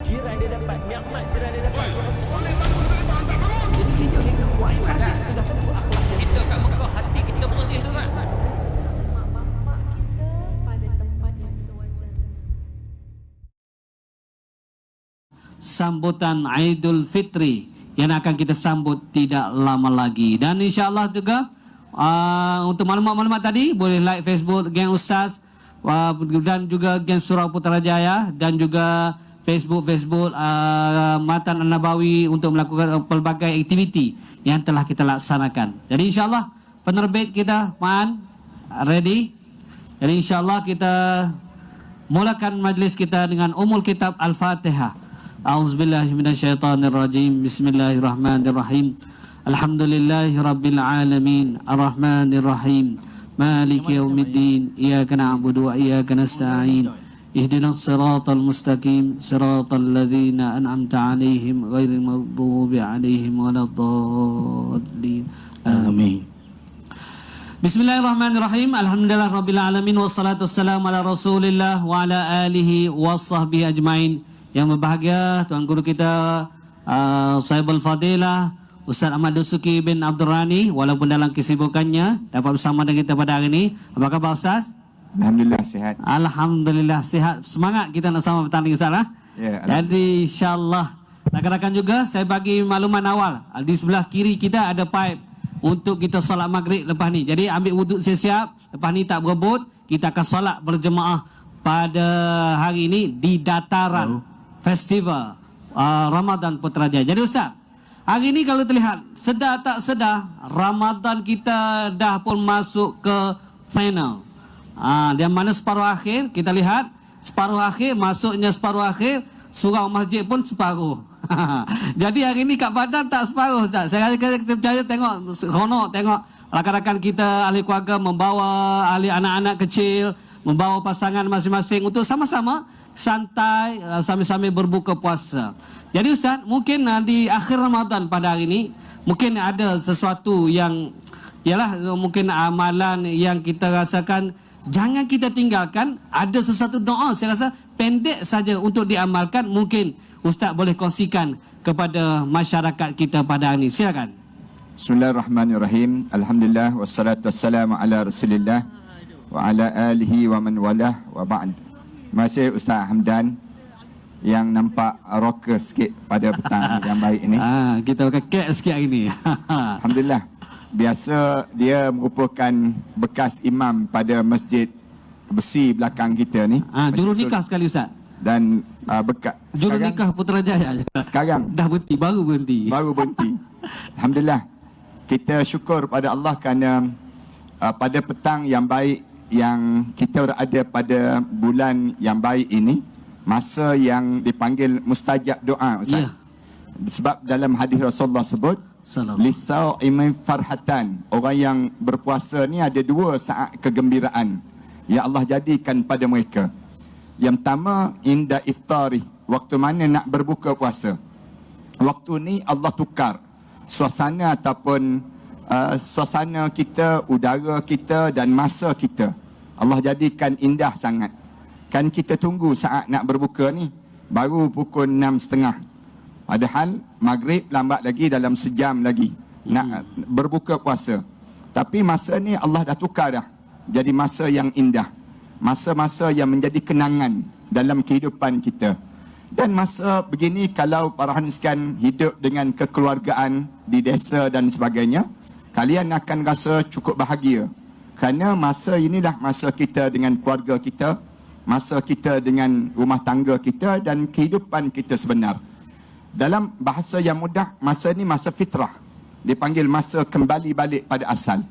jiran dia dapat, nikmat jiran dia dapat. Jadi kita buat ibadat. Sudah tentu akhlak dia. Kita kat Mekah, hati kita bersih tu kan. Mak bapak kita pada tempat yang sewajarnya. Sambutan Aidul Fitri yang akan kita sambut tidak lama lagi. Dan insyaAllah juga untuk maklumat-maklumat tadi boleh like Facebook Geng Ustaz dan juga Geng Surau Putrajaya dan juga Facebook Matan An-Nabawi untuk melakukan pelbagai aktiviti yang telah kita laksanakan. Jadi insyaAllah penerbit kita ready. Jadi insyaAllah kita mulakan majlis kita dengan Ummul Kitab Al-Fatihah. A'udzubillahi minasyaitonirrajim. Bismillahirrahmanirrahim. Alhamdulillahirabbil alamin. Arrahmanirrahim. Maliki yaumiddin. Iyyaka na'budu wa iyyaka nasta'in. Ihdinas siratal mustaqim. Siratal ladzina an'amta 'alaihim ghairil maghdubi 'alaihim waladdallin. Amin. Bismillahirrahmanirrahim. Alhamdulillahirabbil alamin wassalatu wassalamu ala Rasulillah wa ala alihi washabbihi ajmain. Yang berbahagia Tuan Guru kita Sahibul Fadilah Ustaz Ahmad Dusuki bin Abdul Rani, walaupun dalam kesibukannya dapat bersama dengan kita pada hari ini. Apa khabar Ustaz? Alhamdulillah sihat. Alhamdulillah sihat. Semangat kita nak sama bertanding Ustaz lah. Ya, jadi insyaAllah rakan-rakan juga saya bagi makluman awal. Di sebelah kiri kita ada pipe untuk kita solat maghrib lepas ni. Jadi ambil wuduk siap-siap. Lepas ni tak berebut, kita akan solat berjemaah pada hari ini di dataran Festival Ramadan Putrajaya. Jadi Ustaz, hari ini kalau terlihat sedar tak sedar Ramadan kita dah pun masuk ke final. Yang mana separuh akhir kita lihat, separuh akhir masuknya separuh akhir, surau masjid pun separuh. Jadi hari ini kat Padang tak separuh Ustaz. Saya rasa kita percaya tengok seronok tengok rakan-rakan kita ahli keluarga membawa ahli anak-anak kecil, membawa pasangan masing-masing untuk sama-sama santai sambil-sambil berbuka puasa. Jadi Ustaz, mungkin di akhir Ramadan pada hari ini mungkin ada sesuatu yang ialah mungkin amalan yang kita rasakan jangan kita tinggalkan. Ada sesuatu doa saya rasa pendek saja untuk diamalkan. Mungkin Ustaz boleh kongsikan kepada masyarakat kita pada hari ini. Silakan. Bismillahirrahmanirrahim. Alhamdulillah wassalatu wassalamu ala Rasulillah wa ala alihi wa man walah wa ba'd. Terima kasih Ustaz Hamdan yang nampak rocker sikit pada petang yang baik ini. Kita pakai kek sikit hari ini. Alhamdulillah. Biasa dia merupakan bekas imam pada masjid besi belakang kita ni. Juru nikah sekali Ustaz. Dan bekas juru nikah Putrajaya. Sekarang dah berhenti, baru berhenti. Alhamdulillah. Kita syukur pada Allah kerana pada petang yang baik yang kita berada pada bulan yang baik ini, masa yang dipanggil mustajab doa Ustaz. Sebab dalam hadis Rasulullah sebut lisa'imi farhatan, orang yang berpuasa ni ada dua saat kegembiraan yang Allah jadikan pada mereka. Yang pertama inda iftari, waktu mana nak berbuka puasa. Waktu ni Allah tukar suasana ataupun suasana kita, udara kita dan masa kita. Allah jadikan indah sangat. Kan kita tunggu saat nak berbuka ni baru pukul 6.30. Padahal maghrib lambat lagi, dalam sejam lagi nak berbuka puasa. Tapi masa ni Allah dah tukar dah jadi masa yang indah. Masa-masa yang menjadi kenangan dalam kehidupan kita. Dan masa begini kalau para haniskan hidup dengan kekeluargaan di desa dan sebagainya, kalian akan rasa cukup bahagia. Kerana masa inilah masa kita dengan keluarga kita, masa kita dengan rumah tangga kita dan kehidupan kita sebenar. Dalam bahasa yang mudah, masa ni masa fitrah. Dipanggil masa kembali balik pada asal.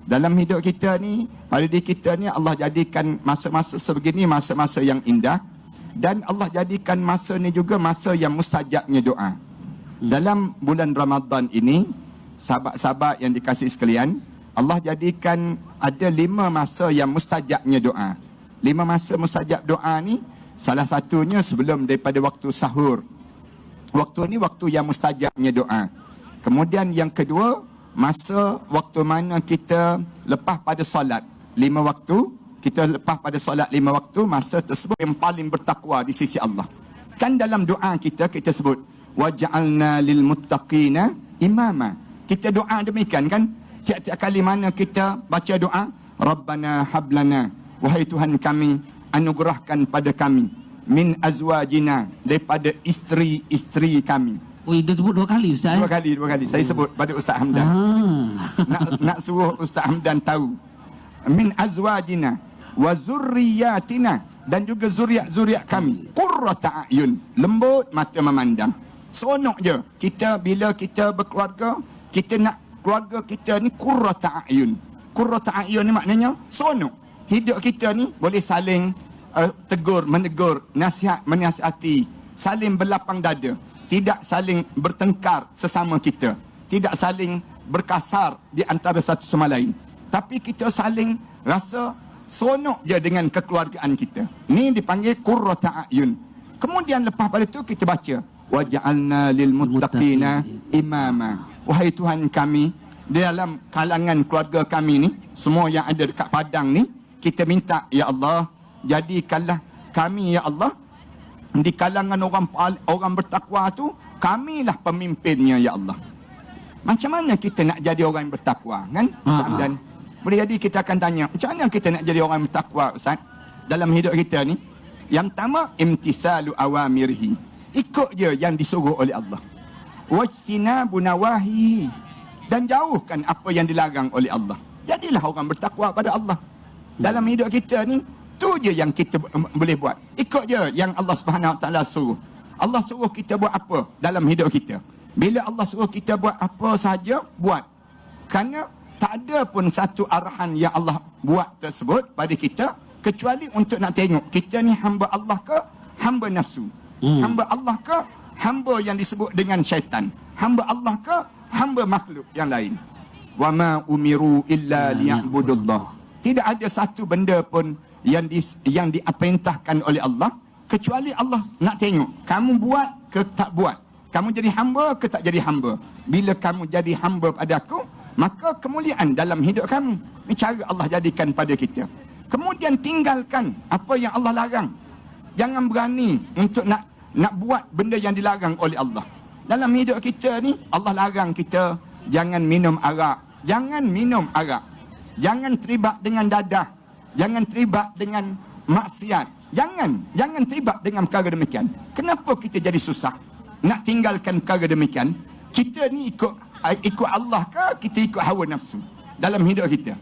Dalam hidup kita ni, pada diri kita ni Allah jadikan masa-masa sebegini masa-masa yang indah. Dan Allah jadikan masa ni juga masa yang mustajabnya doa. Dalam bulan Ramadan ini, sahabat-sahabat yang dikasihi sekalian, Allah jadikan ada 5 masa yang mustajabnya doa. 5 masa mustajab doa ni, salah satunya sebelum daripada waktu sahur. Waktu ni waktu yang mustajabnya doa. Kemudian yang kedua, masa waktu mana kita lepas pada solat. 5 waktu, kita lepas pada solat 5 waktu, masa tersebut yang paling bertakwa di sisi Allah. Kan dalam doa kita sebut waj'alna lil muttaqina imama. Kita doa demikian kan? Tiap-tiap kali mana kita baca doa, Rabbana hablana, wahai Tuhan kami, anugerahkan pada kami min azwajina, daripada isteri-isteri kami. Oh, dia sebut 2 kali Ustaz. Dua kali. Saya sebut pada Ustaz Hamdan. Nak suruh Ustaz Hamdan tahu. Min azwajina wa zurriyatina, dan juga zuriat-zuriat kami. Qurrata a'yun, lembut mata memandang. Seronok je. Kita bila kita berkeluarga, kita nak keluarga kita ni qurrata a'yun. Qurrata a'yun ni maknanya seronok. Hidup kita ni boleh saling tegur, menegur, nasihat, menasihati, saling berlapang dada. Tidak saling bertengkar sesama kita. Tidak saling berkasar di antara satu sama lain. Tapi kita saling rasa seronok je dengan kekeluargaan kita. Ni dipanggil qurrata a'yun. Kemudian lepas pada tu kita baca waj'alna lil muttaqina imama. Wahai Tuhan kami, di dalam kalangan keluarga kami ni, semua yang ada dekat Padang ni, kita minta ya Allah, jadikanlah kami ya Allah di kalangan orang bertakwa tu, kamilah pemimpinnya ya Allah. Macam mana kita nak jadi orang yang bertakwa kan Ustaz Hamdan? Boleh jadi kita akan tanya, macam mana kita nak jadi orang yang bertakwa Ustaz dalam hidup kita ni? Yang pertama, imtisalu awamirhi, ikut je yang disuruh oleh Allah. Wajtinabu nawahi, dan jauhkan apa yang dilarang oleh Allah. Jadilah orang bertakwa pada Allah. Dalam hidup kita ni, tu je yang kita boleh buat. Ikut je yang Allah Subhanahu Wa Taala suruh. Allah suruh kita buat apa dalam hidup kita. Bila Allah suruh kita buat apa sahaja, buat. Kerana tak ada pun satu arahan yang Allah buat tersebut pada kita, kecuali untuk nak tengok kita ni hamba Allah ke hamba nafsu. Hamba Allah ke hamba yang disebut dengan syaitan. Hamba Allah ke hamba makhluk yang lain. Wa ma umiru illa liya'budullah. Tidak ada satu benda pun yang diperintahkan oleh Allah, kecuali Allah nak tengok kamu buat ke tak buat. Kamu jadi hamba ke tak jadi hamba. Bila kamu jadi hamba pada aku, maka kemuliaan dalam hidup kamu. Ini cara Allah jadikan pada kita. Kemudian tinggalkan apa yang Allah larang. Jangan berani untuk nak buat benda yang dilarang oleh Allah. Dalam hidup kita ni, Allah larang kita jangan minum arak. Jangan minum arak. Jangan terlibat dengan dadah. Jangan terlibat dengan maksiat. Jangan terlibat dengan perkara demikian. Kenapa kita jadi susah nak tinggalkan perkara demikian? Kita ni ikut Allah ke kita ikut hawa nafsu dalam hidup kita?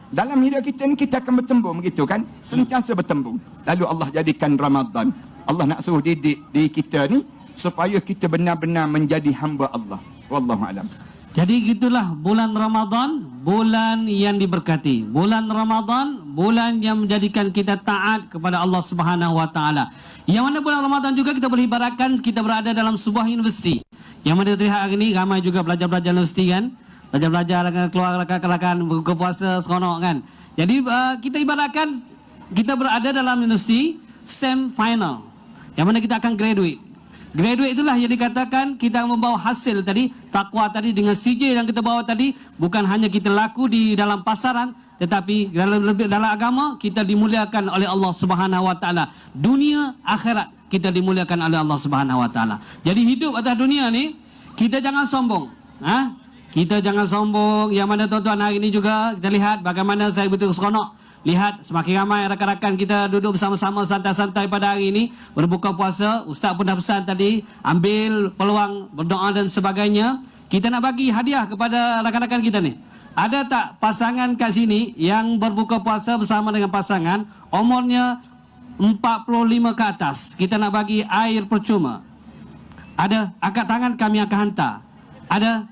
Dalam hidup kita ni kita akan bertembung begitu kan? Sentiasa bertembung. Lalu Allah jadikan Ramadan. Allah nak suruh didik diri kita ni supaya kita benar-benar menjadi hamba Allah. Wallahu a'lam. Jadi gitulah bulan Ramadan, bulan yang diberkati. Bulan Ramadan, bulan yang menjadikan kita taat kepada Allah Subhanahu Wa Taala. Yang mana bulan Ramadan juga kita boleh ibaratkan kita berada dalam sebuah universiti. Yang mana terlihat hari ini ramai juga belajar-belajar universiti kan. Belajar-belajar dengan keluar rakan-rakan buka puasa seronok kan. Jadi kita ibaratkan kita berada dalam universiti sem final. Yang mana kita akan graduate. Graduate itulah yang dikatakan kita membawa hasil tadi, takwa tadi dengan CJ yang kita bawa tadi, bukan hanya kita laku di dalam pasaran, tetapi dalam agama kita dimuliakan oleh Allah Subhanahu Wa Taala. Dunia akhirat kita dimuliakan oleh Allah Subhanahu Wa Taala. Jadi hidup atas dunia ni kita jangan sombong. Kita jangan sombong. Yang mana tuan-tuan hari ini juga kita lihat bagaimana saya betul seronok. Lihat semakin ramai rakan-rakan kita duduk bersama-sama santai-santai pada hari ini berbuka puasa. Ustaz pun dah pesan tadi, ambil peluang berdoa dan sebagainya. Kita nak bagi hadiah kepada rakan-rakan kita ni. Ada tak pasangan kat sini yang berbuka puasa bersama dengan pasangan umurnya 45 ke atas? Kita nak bagi air percuma. Ada? Angkat tangan, kami akan hantar. Ada?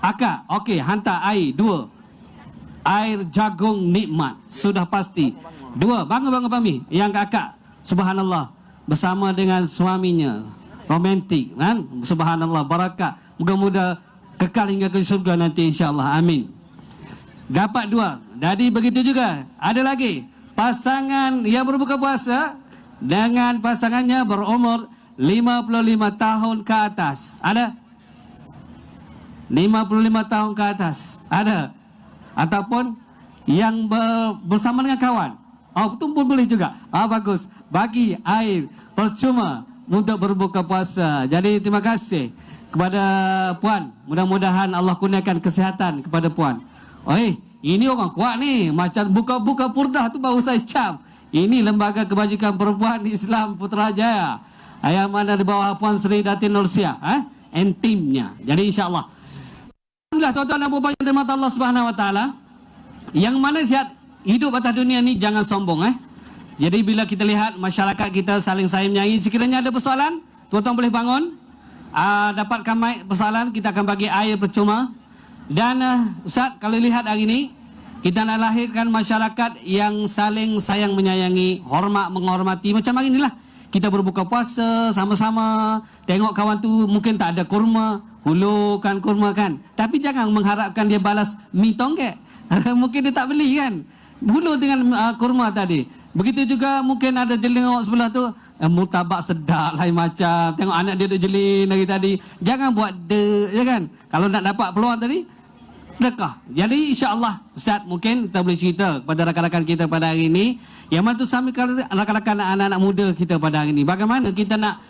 Akak? Okey, hantar air 2. Air jagung nikmat, sudah pasti. 2, bangun Pami. Yang kakak, subhanallah, bersama dengan suaminya, romantik kan? Subhanallah, barakat. Moga-moga kekal hingga ke surga nanti insya-Allah. Amin. Dapat 2. Jadi begitu juga. Ada lagi pasangan yang berbuka puasa dengan pasangannya berumur 55 tahun ke atas. Ada? 55 tahun ke atas. Ada? Ataupun yang bersama dengan kawan. Oh, itu pun boleh juga. Bagus. Bagi air percuma untuk berbuka puasa. Jadi terima kasih kepada puan. Mudah-mudahan Allah kurniakan kesihatan kepada puan. Oi, ini orang kuat ni. Macam buka-buka purdah tu baru saya cap. Ini Lembaga Kebajikan Perempuan Islam Putrajaya. Yang mana di bawah Puan Sri Datin Nursia, and timnya. Jadi insya-Allah. Alhamdulillah tuan-tuan dan puan yang dirahmati Allah Subhanahu wa taala. Yang mana sihat hidup atas dunia ni jangan sombong Jadi bila kita lihat masyarakat kita saling saling menyayangi, sekiranya ada persoalan, tuan-tuan boleh bangun. Dapatkan mic persoalan, kita akan bagi air percuma. Dan Ustaz, kalau lihat hari ini, kita nak lahirkan masyarakat yang saling sayang menyayangi, hormat menghormati. Macam hari inilah, kita berbuka puasa sama-sama. Tengok kawan tu mungkin tak ada kurma, hulurkan kurma kan. Tapi jangan mengharapkan dia balas mi tonggek. Mungkin dia tak beli kan. Hulur dengan kurma tadi. Begitu juga mungkin ada jelengok sebelah tu, murtabak sedap lain macam. Tengok anak dia duduk jelin lagi tadi. Jangan buat ya kan. Kalau nak dapat peluang tadi, sedekah. Jadi insya-Allah Ustaz, mungkin kita boleh cerita kepada rakan-rakan kita pada hari ini. Yang mana tu sambil rakan-rakan anak-anak muda kita pada hari ini. Bagaimana kita nak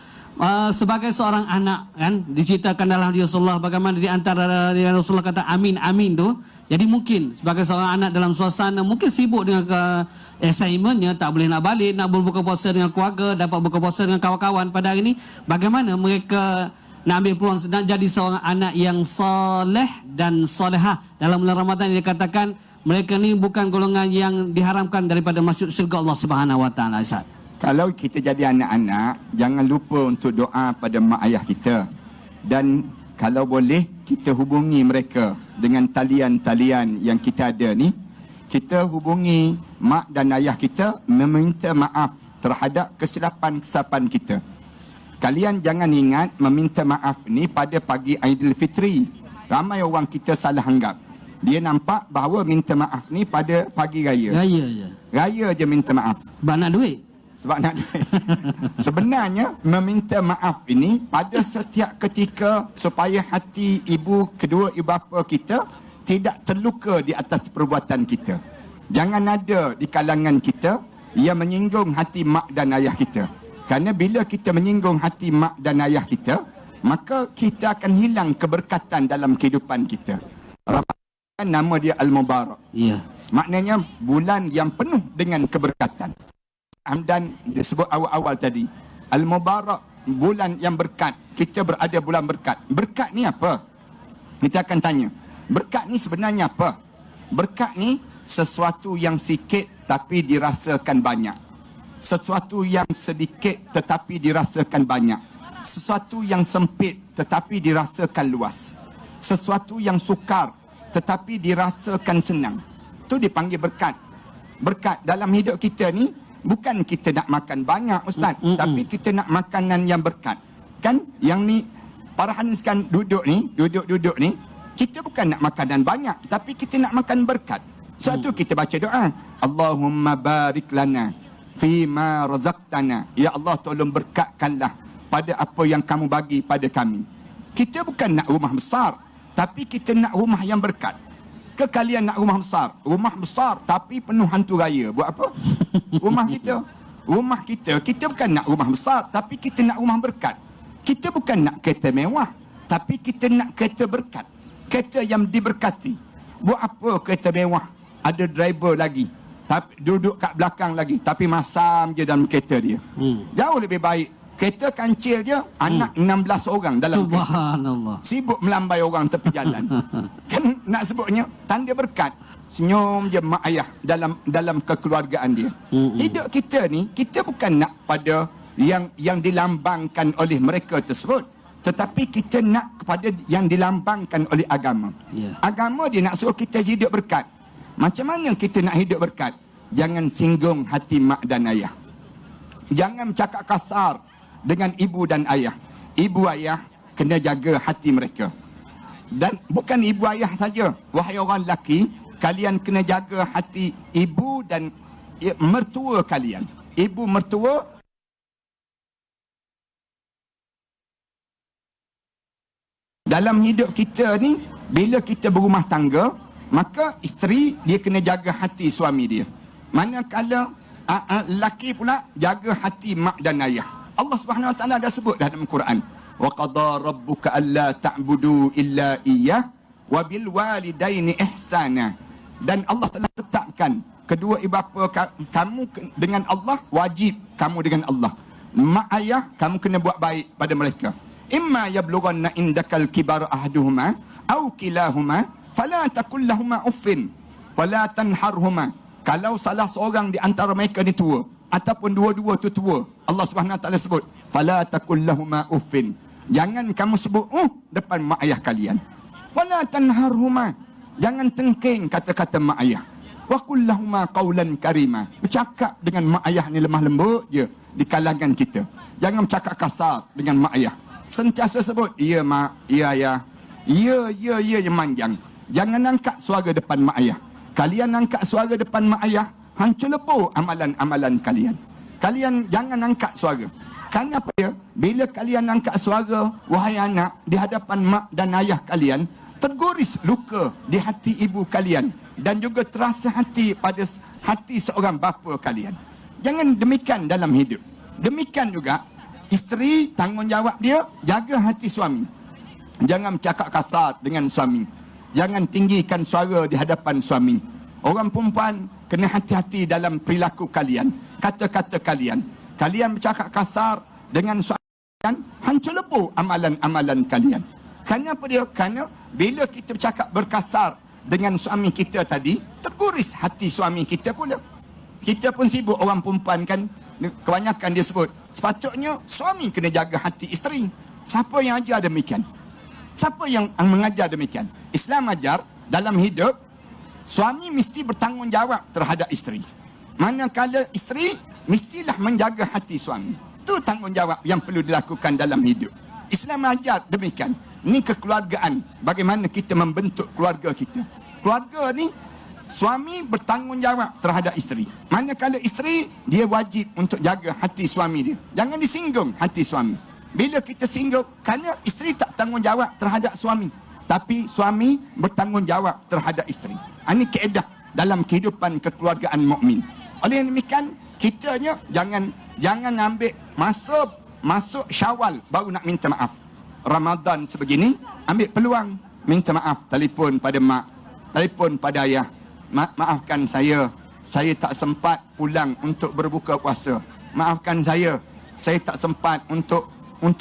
sebagai seorang anak kan, diceritakan dalam hadis Rasulullah bagaimana di antara Rasulullah kata amin amin tu. Jadi mungkin sebagai seorang anak dalam suasana mungkin sibuk dengan assignmentnya, tak boleh nak balik, nak berbuka puasa dengan keluarga, dapat buka puasa dengan kawan-kawan pada hari ini. Bagaimana mereka nak ambil peluang nak jadi seorang anak yang soleh dan solehah. Dalam bulan Ramadan dia katakan mereka ni bukan golongan yang diharamkan daripada masuk syurga Allah Subhanahu wa taala. Kalau kita jadi anak-anak, jangan lupa untuk doa pada mak ayah kita. Dan kalau boleh, kita hubungi mereka dengan talian-talian yang kita ada ni. Kita hubungi mak dan ayah kita, meminta maaf terhadap kesilapan-kesilapan kita. Kalian jangan ingat meminta maaf ni pada pagi Aidilfitri. Ramai orang kita salah anggap. Dia nampak bahawa minta maaf ni pada pagi raya. Raya je. Raya je minta maaf. Sebab nak duit. Sebab nak duit. Sebenarnya meminta maaf ini pada setiap ketika supaya hati kedua ibu bapa kita tidak terluka di atas perbuatan kita. Jangan ada di kalangan kita yang menyinggung hati mak dan ayah kita. Kerana bila kita menyinggung hati mak dan ayah kita, maka kita akan hilang keberkatan dalam kehidupan kita. Ramadan nama dia Al-Mubarak. Ya. Maknanya bulan yang penuh dengan keberkatan. Dan disebut awal-awal tadi, Al-Mubarak, bulan yang berkat. Kita berada bulan berkat. Berkat ni apa? Kita akan tanya. Berkat ni sebenarnya apa? Berkat ni sesuatu yang sikit tapi dirasakan banyak. Sesuatu yang sedikit tetapi dirasakan banyak. Sesuatu yang sempit tetapi dirasakan luas. Sesuatu yang sukar tetapi dirasakan senang. Itu dipanggil berkat. Berkat dalam hidup kita ni bukan kita nak makan banyak Ustaz, tapi kita nak makanan yang berkat. Kan yang ni para haniskan duduk ni, kita bukan nak makanan banyak, tapi kita nak makan berkat. Satu kita baca doa, Allahumma barik lana fima razaqtana. Ya Allah, tolong berkatkanlah pada apa yang kamu bagi pada kami. Kita bukan nak rumah besar, tapi kita nak rumah yang berkat. Ke kalian nak rumah besar tapi penuh hantu raya. Buat apa? Rumah kita bukan nak rumah besar, tapi kita nak rumah berkat. Kita bukan nak kereta mewah, tapi kita nak kereta berkat. Kereta yang diberkati. Buat apa kereta mewah? Ada driver lagi, tapi duduk kat belakang lagi, tapi masam je dalam kereta dia. Jauh lebih baik kereta kancil je, anak 16 orang dalam kereta. Subhanallah. Sibuk melambai orang tepi jalan. Kan nak sebutnya tanda berkat. Senyum je mak ayah dalam kekeluargaan dia. Hidup kita ni, kita bukan nak pada yang dilambangkan oleh mereka tersebut, tetapi kita nak kepada yang dilambangkan oleh agama. Agama dia nak suruh kita hidup berkat. Macam mana kita nak hidup berkat? Jangan singgung hati mak dan ayah. Jangan cakap kasar dengan ibu dan ayah. Ibu ayah kena jaga hati mereka. Dan bukan ibu ayah saja. Wahai orang lelaki, kalian kena jaga hati ibu dan mertua kalian. Ibu mertua dalam hidup kita ni, bila kita berumah tangga, maka isteri dia kena jaga hati suami dia. Manakala lelaki pula jaga hati mak dan ayah. Allah Subhanahu wa taala dah sebut dalam Quran. Wa qada rabbuka alla ta'budu illa iyyah wa bil walidaini ihsana. Dan Allah telah tetapkan kedua ibu bapa kamu dengan Allah, wajib kamu dengan Allah. Mak ayah kamu kena buat baik pada mereka. Imma yablughanna indakal kibara ahaduhuma aw kilahuma fala taqul lahumu uffin wala tanharhuma. Kalau salah seorang di antara mereka ni tua ataupun dua-dua tu tua, Allah Subhanahu wa taala sebut fala taqul lahumu uffin. Jangan kamu sebut depan mak ayah kalian. Wala tanharhuma. Jangan tengking kata-kata mak ayah. Wa qul lahumu qawlan karima. Bercakap dengan mak ayah ni lemah lembut je di kalangan kita. Jangan bercakap kasar dengan mak ayah. Sentiasa sebut ya mak, ya ayah. Ya yang manjang. Jangan angkat suara depan mak ayah. Kalian angkat suara depan mak ayah, hancur lebur amalan-amalan kalian. Kalian jangan angkat suara. Kenapa dia? Bila kalian angkat suara, wahai anak, di hadapan mak dan ayah kalian, tergoris luka di hati ibu kalian dan juga terasa hati pada hati seorang bapa kalian. Jangan demikian dalam hidup. Demikian juga isteri, tanggungjawab dia jaga hati suami. Jangan bercakap kasar dengan suami. Jangan tinggikan suara di hadapan suami. Orang perempuan kena hati-hati dalam perilaku kalian, kata-kata kalian. Kalian bercakap kasar dengan suami kalian, hancur lebur amalan-amalan kalian. Kenapa dia? Kerana bila kita bercakap berkasar dengan suami kita tadi, terguris hati suami kita pula. Kita pun sibuk, orang perempuan kan, kebanyakan dia sebut, sepatutnya suami kena jaga hati isteri. Siapa yang ajar demikian? Siapa yang mengajar demikian? Islam ajar dalam hidup, suami mesti bertanggungjawab terhadap isteri. Manakala isteri, mestilah menjaga hati suami. Itu tanggungjawab yang perlu dilakukan dalam hidup. Islam ajar demikian. Ini kekeluargaan. Bagaimana kita membentuk keluarga kita. Keluarga ni, suami bertanggungjawab terhadap isteri. Manakala isteri, dia wajib untuk jaga hati suami dia. Jangan disinggung hati suami. Bila kita singgung, kerana isteri tak tanggungjawab terhadap suami. Tapi suami bertanggungjawab terhadap isteri. Ini kaedah dalam kehidupan kekeluargaan mukmin. Oleh demikian, kitanya jangan ambil masuk Syawal baru nak minta maaf. Ramadan sebegini, ambil peluang minta maaf, telefon pada mak, telefon pada ayah. Maafkan saya tak sempat pulang untuk berbuka puasa. Maafkan saya tak sempat untuk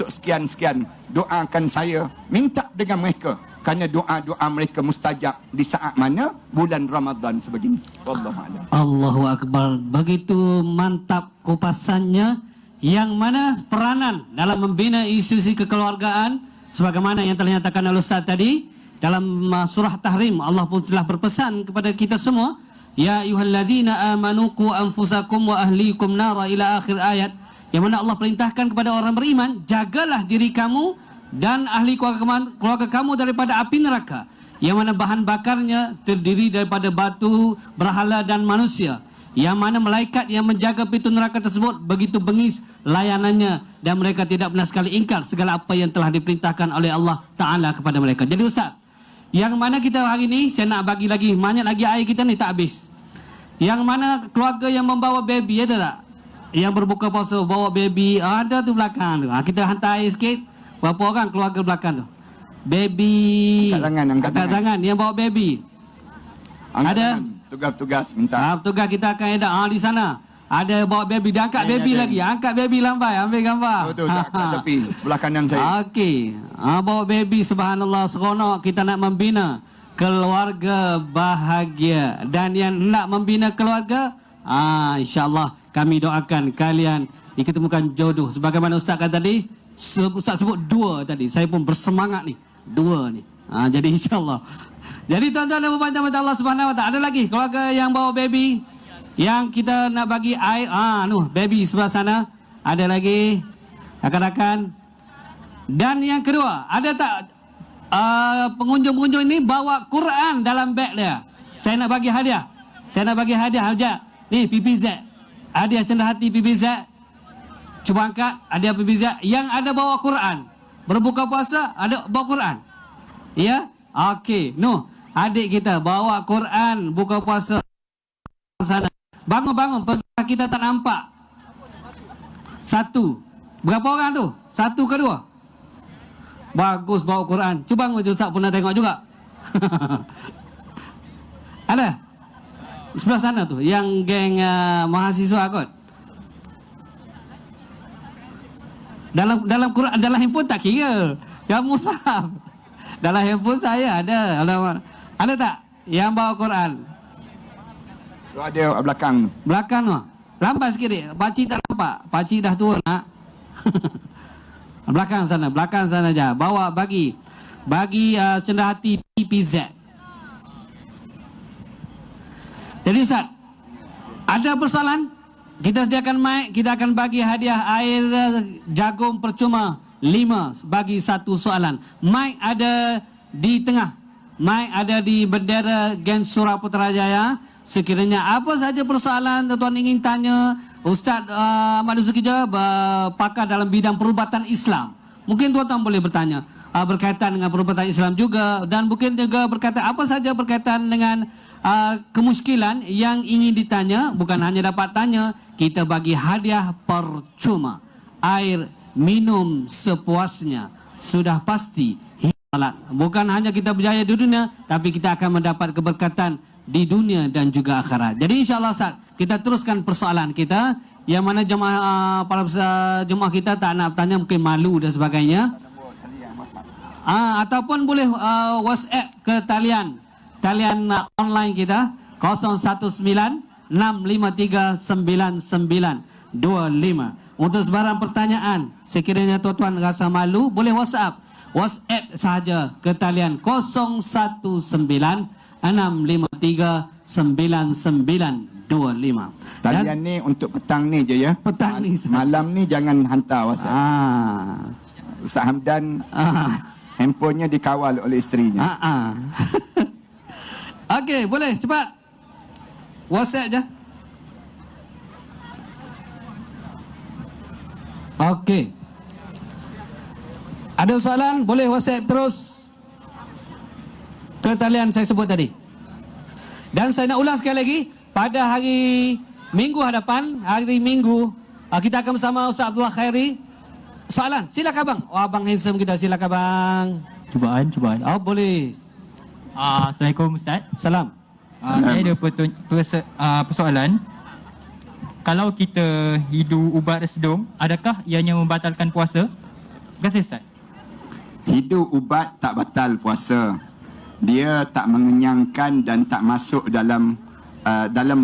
sekian-sekian. Doakan saya, minta dengan mereka. Kerana doa-doa mereka mustajab di saat mana? Bulan Ramadan sebegini. Wallahu a'lam. Allahu Akbar. Begitu mantap kupasannya, yang mana peranan dalam membina institusi kekeluargaan sebagaimana yang telah dinyatakan oleh Ustaz tadi dalam surah Tahrim. Allah pun telah berpesan kepada kita semua, ya ayyuhalladzina amanu qu anfusakum wa ahlikum nara, ila akhir ayat, yang mana Allah perintahkan kepada orang beriman, jagalah diri kamu dan ahli keluarga kamu daripada api neraka, yang mana bahan bakarnya terdiri daripada batu, berhala dan manusia. Yang mana malaikat yang menjaga pintu neraka tersebut begitu bengis layanannya, dan mereka tidak pernah sekali ingkar segala apa yang telah diperintahkan oleh Allah Ta'ala kepada mereka. Jadi Ustaz, yang mana kita hari ini, saya nak bagi lagi, banyak lagi air kita ni tak habis. Yang mana keluarga yang membawa baby, ada tak? Yang berbuka puasa bawa baby, ada tu belakang tu. Kita hantar air sikit. Berapa orang keluarga belakang tu? Baby. Angkat tangan yang bawa baby. Ada? Tugas minta. Tugas kita akan ada di sana. Ada bawa baby, dia angkat baby lagi. Angkat baby lambai, ambil gambar. Tu kat tepi sebelah kanan saya. Okey. Bawa baby, subhanallah, seronok kita nak membina keluarga bahagia. Dan yang nak membina keluarga, insya-Allah kami doakan kalian diketemukan jodoh. Sebagaimana Ustaz kata tadi, Ustaz sebut dua tadi. Saya pun bersemangat ni. Dua ni. Jadi insya-Allah. Jadi tuan-tuan dan puan-puan jemaah Allah Subhanahu wa taala, ada lagi keluarga yang bawa baby yang kita nak bagi air, baby sebelah sana. Ada lagi rakan-rakan. Dan yang kedua, ada tak pengunjung-pengunjung ini bawa Quran dalam beg dia? Saya nak bagi hadiah. Hajat. Ni PPZ. Hadiah cendah hati PPZ. Cuba angkat hadiah PPZ yang ada bawa Quran. Berbuka puasa ada bawa Quran. Ya? Okey, adik kita bawa Quran buka puasa sana. Bangun, kita tak nampak. Satu. Berapa orang tu? Satu ke dua? Bagus bawa Quran. Cuba Ustaz pun nak tengok juga. Ada? Sebelah sana tu, yang geng mahasiswa kot. Dalam Quran, dalam handphone tak kira. Yang mushaf. Dalam handphone saya ada. Ada tak yang bawa Quran? Tu ada kat belakang. Belakang tu. Lambat sikit dik. Pakcik tak nampak. Pakcik dah tua nak. Belakang sana je. Bawa bagi cenderahati PPZ. Jadi Ustaz, ada persoalan? Kita sediakan mic, kita akan bagi hadiah air jagung percuma 5 bagi satu soalan. Mic ada di tengah. Mic ada di bendera Geng Surah Putrajaya. Sekiranya apa saja persoalan tuan ingin tanya, Ustaz Ahmad Zulkijli pakar dalam bidang perubatan Islam. Mungkin tuan-tuan boleh bertanya berkaitan dengan perubatan Islam juga, dan mungkin juga berkaitan apa saja berkaitan dengan kemuskilan yang ingin ditanya. Bukan hanya dapat tanya, kita bagi hadiah percuma. Air minum sepuasnya, sudah pasti himalat. Bukan hanya kita berjaya di dunia, tapi kita akan mendapat keberkatan di dunia dan juga akhirat. Jadi insyaAllah Ustaz, kita teruskan persoalan kita. Yang mana para jemaah kita tak nak bertanya, mungkin malu dan sebagainya. Ataupun boleh WhatsApp ke talian online kita 019-653-9925. Untuk sebarang pertanyaan, sekiranya tuan-tuan rasa malu, boleh WhatsApp sahaja ke talian 019-653-9925. Talian ni untuk petang ni je ya. Petang ni sahaja. Malam ni jangan hantar WhatsApp. Ustaz Hamdan handphonenya dikawal oleh isterinya. Okey, boleh cepat. WhatsApp je. Okey. Ada soalan, boleh WhatsApp terus ke talian saya sebut tadi. Dan saya nak ulang sekali lagi, pada hari Minggu hadapan, hari Minggu, kita akan bersama Ustaz Abdullah Khairi. Soalan, silakan bang. Oh, abang handsome kita, silakan bang. Cubaan. Oh, boleh. Assalamualaikum Ustaz. Salam. Saya ada persoalan. Kalau kita hidu ubat resedung, adakah ianya membatalkan puasa? Terima kasih Ustaz. Hidu ubat tak batal puasa. Dia tak mengenyangkan dan tak masuk dalam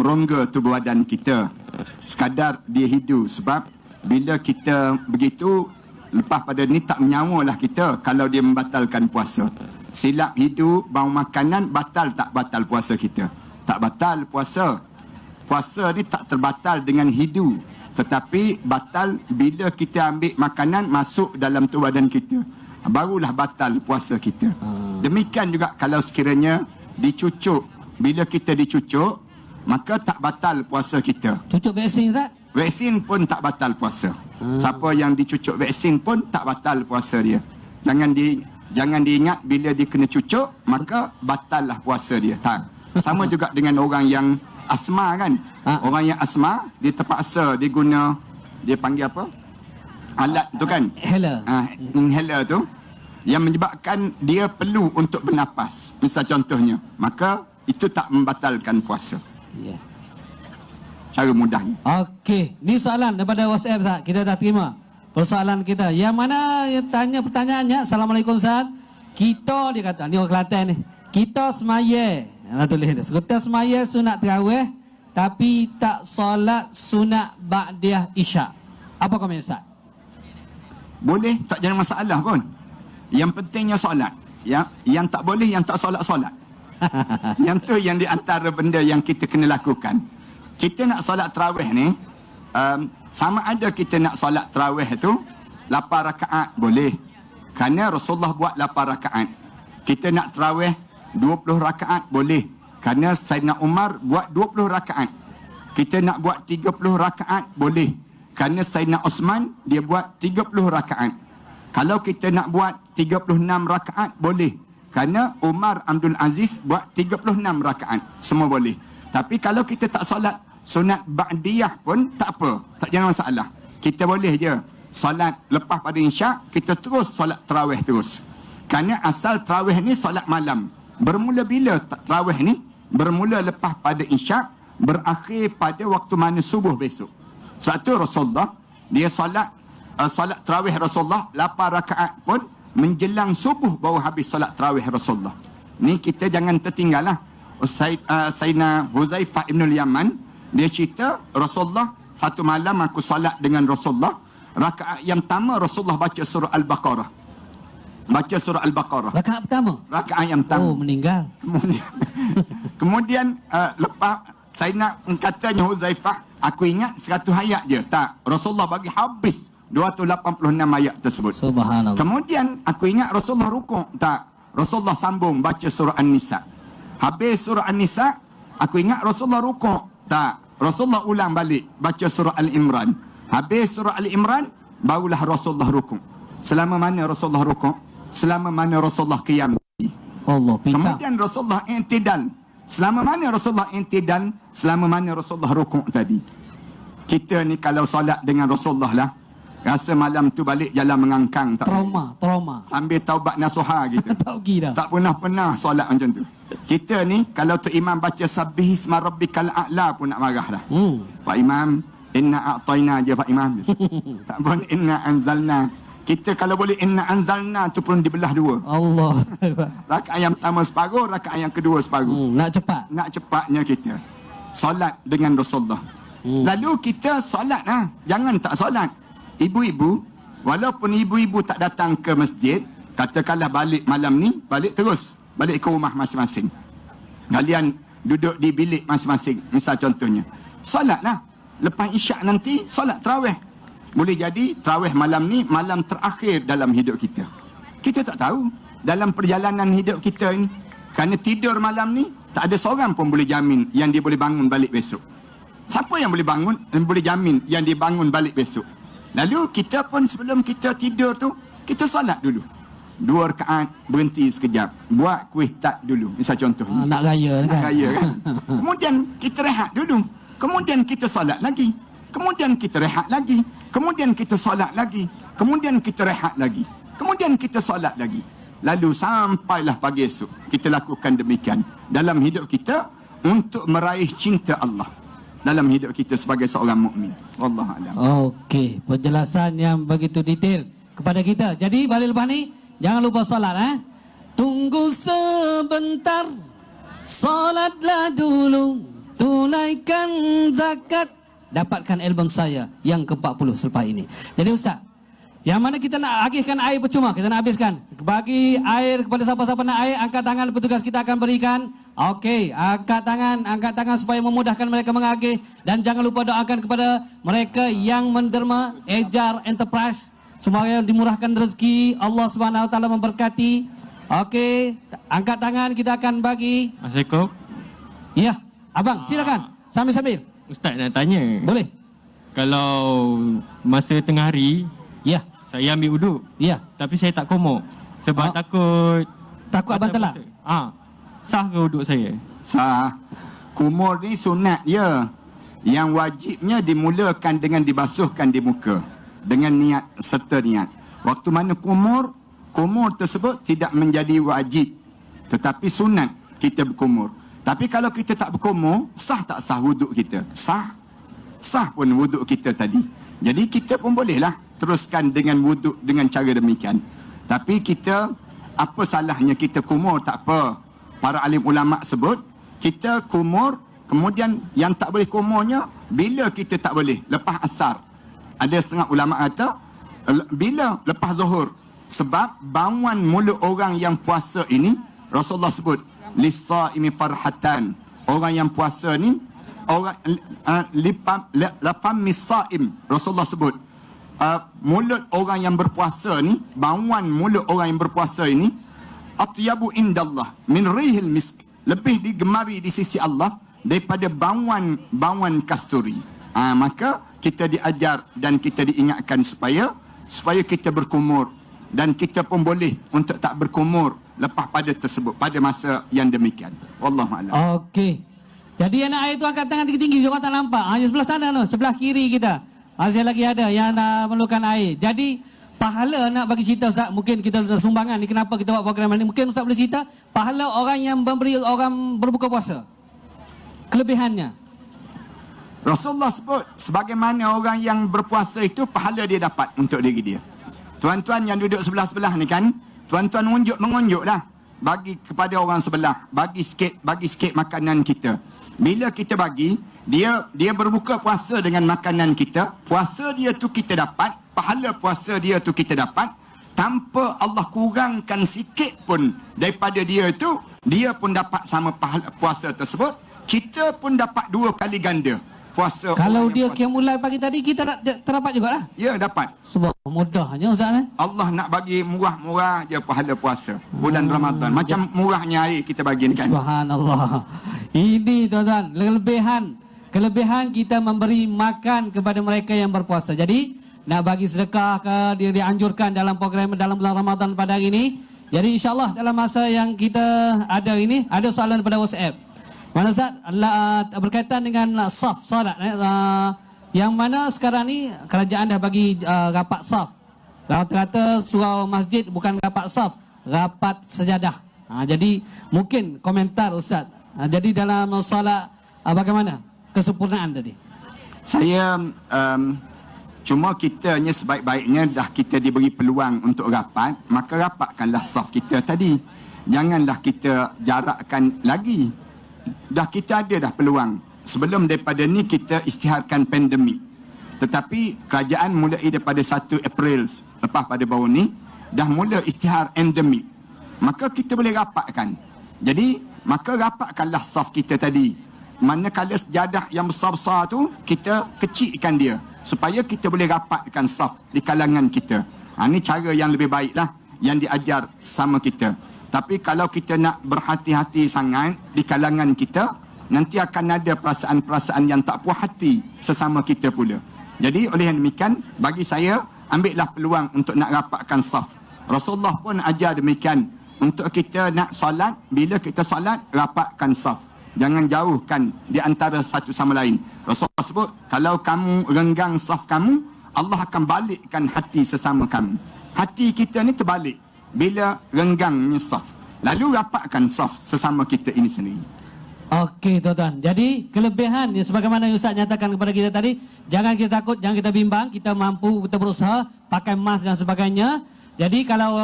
rongga tubuh badan kita. Sekadar dia hidu. Sebab bila kita begitu, lepas pada ni tak menyawalah kita kalau dia membatalkan puasa. Silap hidu, bau makanan, batal tak batal puasa kita? Tak batal puasa. Puasa ni tak terbatal dengan hidu, tetapi batal bila kita ambil makanan masuk dalam tubuh badan kita, barulah batal puasa kita. Demikian juga kalau sekiranya dicucuk. Bila kita dicucuk, maka tak batal puasa kita. Cucuk vaksin tak? Vaksin pun tak batal puasa. Siapa yang dicucuk vaksin pun tak batal puasa dia. Jangan diingat bila dia kena cucuk, maka batal lah puasa dia. Tak. Sama juga dengan orang yang asma kan. Orang yang asma, dia terpaksa dia guna, dia panggil apa? Alat tu kan? Inhaler tu, yang menyebabkan dia perlu untuk bernafas. Misal contohnya, maka itu tak membatalkan puasa. Ya. Cara mudahnya. Okey, ni soalan daripada WhatsApp Ustaz. Kita dah terima persoalan kita. Yang mana yang tanya pertanyaannya, Assalamualaikum Ustaz. Kita, dia kata, ni orang Kelantan ni. Kita semaya, tulis dia. Kita semaya sunat tarawih, tapi tak solat sunat ba'diyah isyak. Apa komen Ustaz? Boleh, tak jadi masalah pun. Yang pentingnya solat. Yang tak boleh, yang tak solat-solat. Yang tu yang di antara benda yang kita kena lakukan. Kita nak solat tarawih ni, sama ada kita nak solat tarawih tu 8 rakaat boleh. Kerana Rasulullah buat 8 rakaat. Kita nak tarawih 20 rakaat boleh. Kerana Sayyidina Umar buat 20 rakaat. Kita nak buat 30 rakaat boleh. Kerana Sayyidina Osman dia buat 30 rakaat. Kalau kita nak buat 36 rakaat boleh. Kerana Umar Abdul Aziz buat 36 rakaat. Semua boleh. Tapi kalau kita tak solat sunat ba'diyah pun tak apa. Tak ada masalah. Kita boleh je solat lepas pada isyak, kita terus solat tarawih terus. Kerana asal tarawih ni solat malam. Bermula bila tarawih ni? Bermula lepas pada isyak, berakhir pada waktu mana subuh besok. Sebab tu Rasulullah, dia solat tarawih Rasulullah 8 rakaat pun menjelang subuh baru habis solat tarawih Rasulullah. Ni kita jangan tertinggal lah. Sayyidina Huzaifah ibn al-Yaman, dia cerita Rasulullah, satu malam aku solat dengan Rasulullah, rakaat yang pertama Rasulullah baca surah Al-Baqarah. Baca surah Al-Baqarah. Rakaat pertama. Rakaat yang pertama. Oh, meninggal. Kemudian lepas Sayyidina katanya Huzaifah, aku ingat 100 ayat je. Tak, Rasulullah bagi habis 286 ayat tersebut. Subhanallah. Kemudian aku ingat Rasulullah rukuk. Tak, Rasulullah sambung baca surah An-Nisa. Habis surah An-Nisa, aku ingat Rasulullah rukuk. Tak, Rasulullah ulang balik baca surah Al-Imran. Habis surah Al-Imran, barulah Rasulullah rukuk. Selama mana Rasulullah rukuk? Selama mana Rasulullah qiyam. Allah, pintar. Kemudian Rasulullah i'tidal. Selama mana Rasulullah i'tidal? Selama mana Rasulullah rukuk tadi. Kita ni kalau solat dengan Rasulullah lah, rasa malam tu balik jalan mengangkang. Tak Trauma. sambil taubat nasuha gitu. Tak pergi dah. Tak pernah solat macam tu. Kita ni kalau tu imam baca sabbih isma rabbikal a'la pun nak marah dah. Pak Imam, inna a'tayna je Pak Imam. Tak pun inna anzalna. Kita kalau boleh inna anzalna tu pun dibelah dua. Allah. Rakaat yang pertama separuh, rakaat yang kedua separuh. Nak cepat. Nak cepatnya kita solat dengan Rasulullah. Lalu kita solat lah. Jangan tak solat. Ibu-ibu, walaupun ibu-ibu tak datang ke masjid, katakanlah balik malam ni, balik terus. Balik ke rumah masing-masing. Kalian duduk di bilik masing-masing. Misal contohnya, solatlah. Lepas isyak nanti, solat tarawih. Boleh jadi tarawih malam ni malam terakhir dalam hidup kita. Kita tak tahu dalam perjalanan hidup kita ini. Kerana tidur malam ni, tak ada seorang pun boleh jamin yang dia boleh bangun balik besok. Siapa yang boleh bangun, boleh jamin yang dia bangun balik besok? Lalu kita pun sebelum kita tidur tu, kita solat dulu. 2 rakaat, berhenti sekejap. Buat kuih tak dulu. Misal contoh. Nak raya kan? Nak raya kan? Kemudian kita rehat dulu. Kemudian kita solat lagi. Kemudian kita rehat lagi. Kemudian kita solat lagi. Kemudian kita rehat lagi. Kemudian kita solat lagi. Lalu sampailah pagi esok. Kita lakukan demikian. Dalam hidup kita untuk meraih cinta Allah. Dalam hidup kita sebagai seorang mukmin. Wallahualam. Okey, penjelasan yang begitu detail kepada kita. Jadi balik lepas ni, jangan lupa solat. Tunggu sebentar, solatlah dulu, tunaikan zakat, dapatkan album saya yang ke-40 selepas ini. Jadi Ustaz, yang mana kita nak agihkan air percuma, kita nak habiskan. Bagi air kepada siapa-siapa nak air, angkat tangan, petugas kita akan berikan. Okey, angkat tangan supaya memudahkan mereka mengagih. Dan jangan lupa doakan kepada mereka yang menderma Ejar Enterprise. Semoga dimurahkan rezeki, Allah Subhanahu Wa Taala memberkati. Okey, angkat tangan, kita akan bagi. Assalamualaikum. Ya, abang silakan. Sambil-sambil. Ustaz nak tanya. Boleh. Kalau masa tengah hari, Ya, saya ambil uduk. ya. Tapi saya tak komok. Sebab takut Abang telah. Sah ke uduk saya? Sah. Kumur ni sunat je. Yang wajibnya dimulakan dengan dibasuhkan di muka. Dengan niat serta niat. Waktu mana kumur tersebut tidak menjadi wajib. Tetapi sunat kita berkumur. Tapi kalau kita tak berkumur, sah tak sah wuduk kita? Sah. Sah pun wuduk kita tadi. Jadi kita pun bolehlah teruskan dengan wuduk dengan cara demikian. Tapi kita, apa salahnya kita kumur? Tak apa. Para alim ulama sebut, kita kumur, kemudian yang tak boleh kumurnya, bila kita tak boleh? Lepas asar. Ada setengah ulama kata, bila? Lepas zuhur. Sebab bangun mulut orang yang puasa ini, Rasulullah sebut, lis-saimi farhatan. Orang yang puasa ni, orang lafam mis-saim. Rasulullah sebut, mulut orang yang berpuasa ni, bangun mulut orang yang berpuasa ini, atyabu indallah min rihil misk, lebih digemari di sisi Allah daripada bauan kasturi. Maka kita diajar dan kita diingatkan supaya kita berkumur, dan kita pun boleh untuk tak berkumur lepas pada tersebut pada masa yang demikian. Wallahu a'lam. Okey. Jadi anak air tu angkat tangan tinggi-tinggi, jangan tak nampak. Hanya sebelah sana tu, sebelah kiri kita. Masih lagi ada yang memerlukan air. Jadi pahala nak bagi cerita Ustaz, mungkin kita ada sumbangan ni kenapa kita buat program ni. Mungkin Ustaz boleh cerita pahala orang yang memberi orang berbuka puasa. Kelebihannya. Rasulullah sebut sebagaimana orang yang berpuasa itu pahala dia dapat untuk diri dia. Tuan-tuan yang duduk sebelah-sebelah ni kan, tuan-tuan mengunjuk dah bagi kepada orang sebelah, bagi sikit makanan kita. Bila kita bagi, dia berbuka puasa dengan makanan kita, puasa dia tu kita dapat, pahala puasa dia tu kita dapat, tanpa Allah kurangkan sikit pun daripada dia tu, dia pun dapat sama pahala puasa tersebut, kita pun dapat 2 kali ganda puasa. Kalau dia puasa. kiamulai pagi tadi kita terdapat jugalah. Ya, dapat. Sebab mudahnya Ustaz. Allah nak bagi murah-murah je pahala puasa bulan Ramadan. Macam murahnya air kita bagi ni kan. Subhanallah. Ini tuan-tuan, kelebihan kita memberi makan kepada mereka yang berpuasa. Jadi nak bagi sedekah ke, dia dianjurkan dalam program dalam bulan Ramadan pada hari ini. Jadi insya-Allah dalam masa yang kita ada ini, ada soalan pada WhatsApp. Mana Ustaz? Berkaitan dengan saf solat. Yang mana sekarang ni kerajaan dah bagi rapat saf. Kata-kata surau masjid bukan rapat saf, rapat sejadah. Jadi mungkin komentar Ustaz. Jadi dalam solat bagaimana kesempurnaan tadi? Saya cuma kitanya sebaik-baiknya dah kita diberi peluang untuk rapat, maka rapatkanlah saf kita tadi. Janganlah kita jarakkan lagi. Dah kita ada dah peluang. Sebelum daripada ni kita isytiharkan pandemik. Tetapi kerajaan mulai daripada 1 April lepas pada baru ni dah mula isytihar endemik. Maka kita boleh rapatkan. Jadi maka rapatkanlah saf kita tadi. Manakala sejadah yang besar-besar tu kita kecilkan dia supaya kita boleh rapatkan saf di kalangan kita. Ini cara yang lebih baiklah yang diajar sama kita. Tapi kalau kita nak berhati-hati sangat di kalangan kita, nanti akan ada perasaan-perasaan yang tak puas hati sesama kita pula. Jadi oleh demikian, bagi saya, ambillah peluang untuk nak rapatkan saf. Rasulullah pun ajar demikian. Untuk kita nak solat, bila kita solat, rapatkan saf. Jangan jauhkan di antara satu sama lain. Rasulullah sebut, kalau kamu renggang saf kamu, Allah akan balikkan hati sesama kamu. Hati kita ni terbalik bila renggangnya saf. Lalu rapatkan saf sesama kita ini sendiri. Okey tuan-tuan. Jadi kelebihan ya, sebagaimana Ustaz nyatakan kepada kita tadi, jangan kita takut, jangan kita bimbang, kita mampu, kita berusaha pakai mask dan sebagainya. Jadi kalau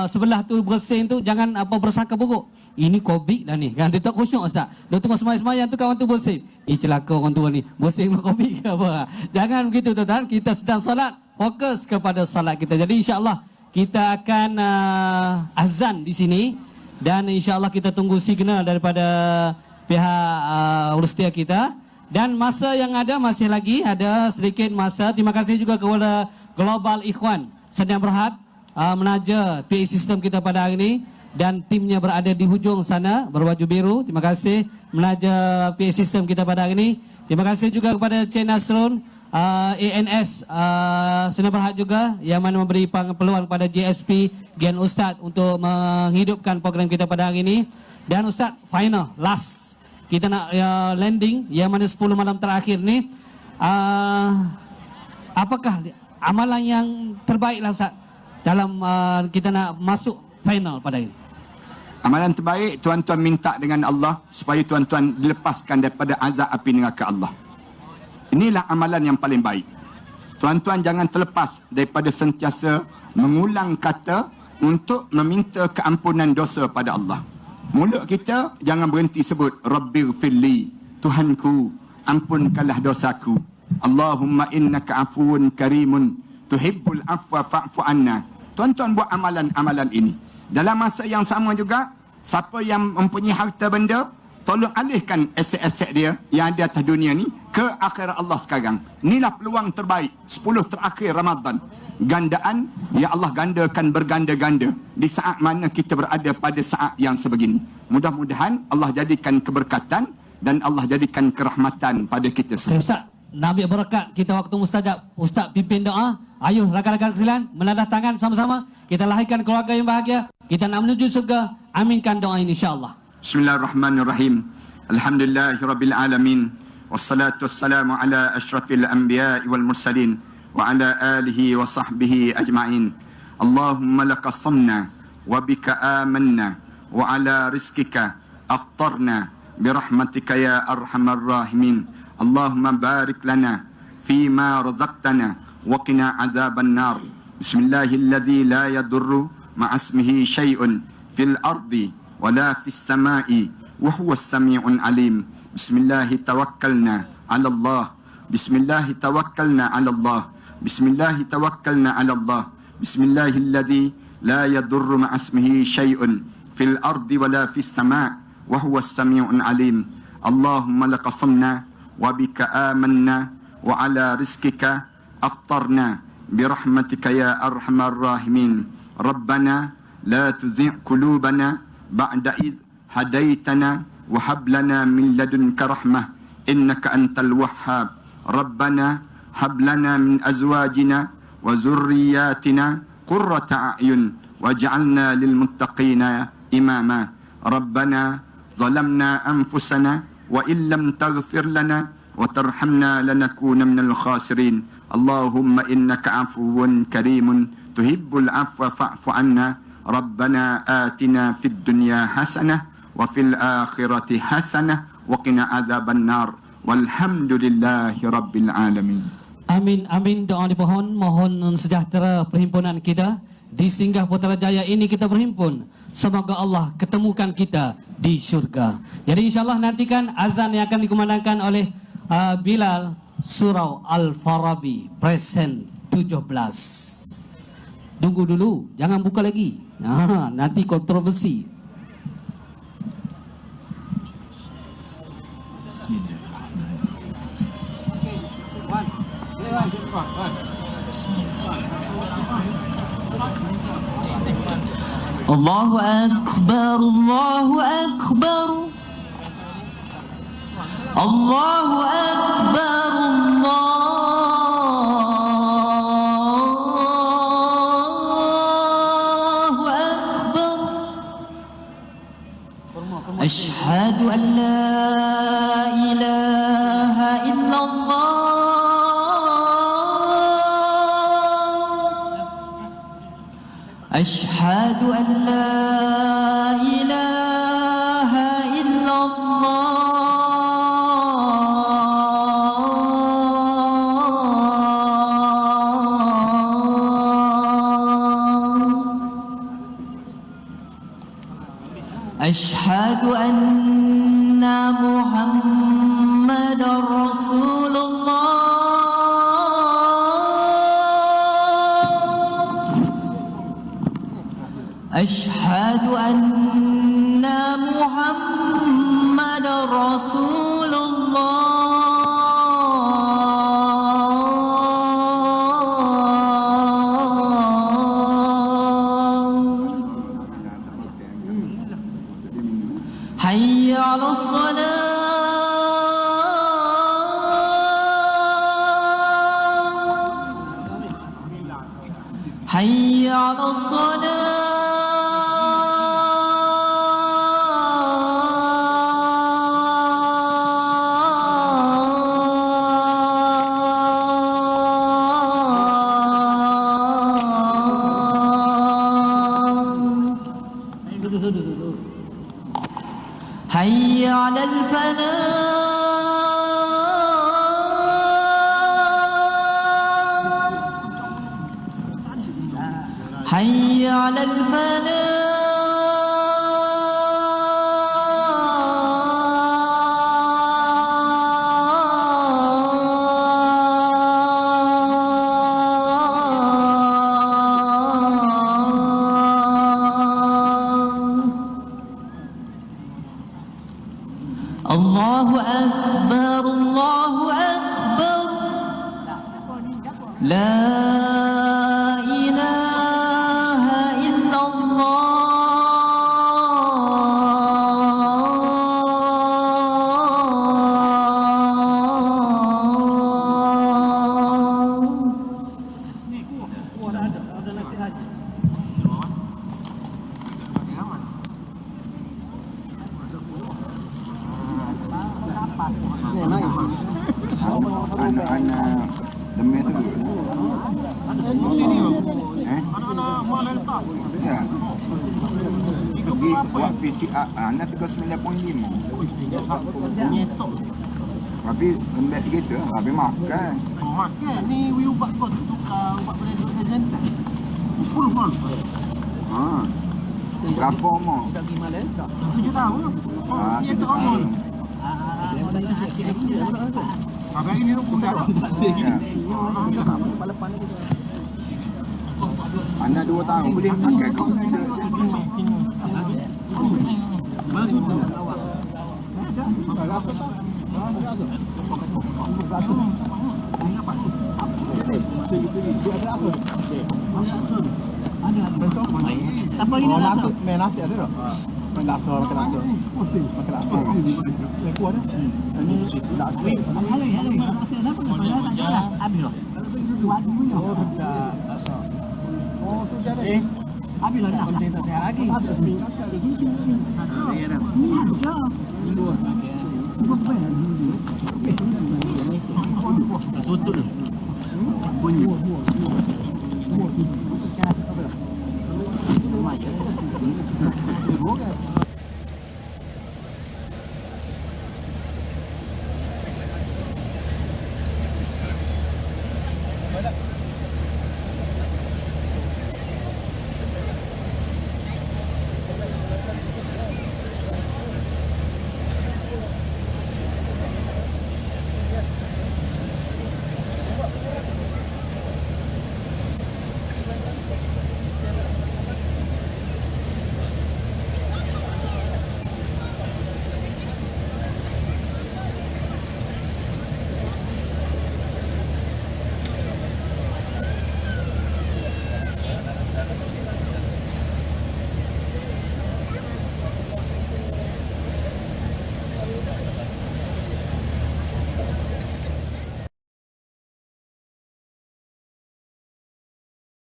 sebelah tu bersin tu jangan bersangka buruk. Ini COVID dah ni. Kan dia tak khusyuk Ustaz. Dia tengok semayang-semayang tu kawan tu bersin. Celaka orang tua ni. Bersin COVID ke apa? Jangan begitu tuan-tuan. Kita sedang solat, fokus kepada solat kita. Jadi insya-Allah kita akan azan di sini dan insya-Allah kita tunggu signal daripada pihak Rustia kita. Dan masa yang ada masih lagi ada sedikit masa. Terima kasih juga kepada Global Ikhwan Sdn Bhd menaja PA sistem kita pada hari ini dan timnya berada di hujung sana berbaju biru. Terima kasih menaja PA sistem kita pada hari ini. Terima kasih juga kepada Cik Nasrun ANS Sdn Bhd juga yang mana memberi peluang kepada JSP Gen Ustaz untuk menghidupkan program kita pada hari ini. Dan Ustaz, final, last, kita nak landing yang mana 10 malam terakhir ni, apakah amalan yang terbaik lah Ustaz dalam kita nak masuk final pada ini? Amalan terbaik, tuan-tuan minta dengan Allah supaya tuan-tuan dilepaskan daripada azab api neraka Allah. Inilah amalan yang paling baik. Tuan-tuan jangan terlepas daripada sentiasa mengulang kata untuk meminta keampunan dosa pada Allah. Mulut kita jangan berhenti sebut Rabbighfirli, Tuhanku, ampunkanlah dosaku. Allahumma innaka afuwun karimun, tuhibbul afwa fa'fu anna. Tuan-tuan buat amalan-amalan ini. Dalam masa yang sama juga, siapa yang mempunyai harta benda, tolong alihkan aset-aset dia yang ada atas dunia ni ke akhirat Allah sekarang. Inilah peluang terbaik 10 terakhir Ramadan. Gandaan yang Allah gandakan berganda-ganda di saat mana kita berada pada saat yang sebegini. Mudah-mudahan Allah jadikan keberkatan dan Allah jadikan kerahmatan pada kita semua. Ustaz, nak ambil berkat kita waktu mustajab. Ustaz pimpin doa. Ayuh rakan-rakan sekalian menadah tangan sama-sama. Kita lahirkan keluarga yang bahagia. Kita nak menuju surga. Aminkan doa ini insya-Allah. Bismillahirrahmanirrahim. Alhamdulillahirabbil alamin. والصلاة والسلام على أشرف الأنبياء والمرسلين وعلى آله وصحبه أجمعين. اللهم لك صمنا وبك آمنا وعلى رزقك أفطرنا برحمتك يا أرحم الراحمين. اللهم بارك لنا فيما رزقتنا وقنا عذاب النار. بسم الله الذي لا يضر مع اسمه شيء في الأرض ولا في السماء وهو السميع العليم. بسم الله توكلنا على الله. بسم الله توكلنا على الله. بسم الله توكلنا على الله. بسم الله الذي لا يضر مع اسمه شيء في الأرض ولا في السماء وهو السميع العليم. اللهم لك صمنا وبك آمنا وعلى رزقك أفطرنا برحمتك يا أرحم الراحمين. ربنا لا تزغ قلوبنا بعد إذ هديتنا وهب لنا من لدنك رحمة إنك أنت الوهاب. ربنا هب لنا من أزواجنا وذرياتنا قرة أعين واجعلنا للمتقين إماما. ربنا ظلمنا أنفسنا وإن لم تغفر لنا وترحمنا لنكون من الخاسرين. اللهم إنك عفو كريم تحب العفو فاعف عنا. ربنا آتنا في الدنيا حسنة وفي الآخرة حسنة وقنا عذاب النار. والحمد لله رب العالمين. Amin, amin. Doa dipohon, mohon sejahtera perhimpunan kita di Singgah Putrajaya ini kita berhimpun. Semoga Allah ketemukan kita di syurga. Jadi insyaAllah nantikan azan yang akan dikumandangkan oleh Bilal Surau Al-Farabi present 17. Tunggu dulu, jangan buka lagi. Nanti kontroversi. Allahu Akbar, Allahu Akbar, Allahu Akbar, Allahu Akbar. Ashhadu an la ilaha illallah. أشهد أن لا إله إلا الله. أشهد أن محمدا رسول الله. أشهد أن محمد رسول الله. حي على الصلاة. حي على الصلاة. حي على الفلاح. حي على الفلاح. الله أكبر، الله أكبر. لا إله إلا الله. buat PCR anda 39.5. Tapi lembek gitu, tapi makan. Makan ni we ubat kau tu tukar ubat pada duk Azenta. Full. Berapa umur? 7 tahun. Dia tu umur. Apa ini tu pun dah. Anda 2 tahun boleh pakai kau ada. Apa ini nasi? Main nasi ada tak? Main nasi makan nasi. Makan nasi. Yang kuat dah. Ini nasi. Habis lah. Oh sudah. Oh sudah dah. Habis lah dah. Penting tak saya lagi. Ya dah. Minggu. Tutup dah. Bunyi.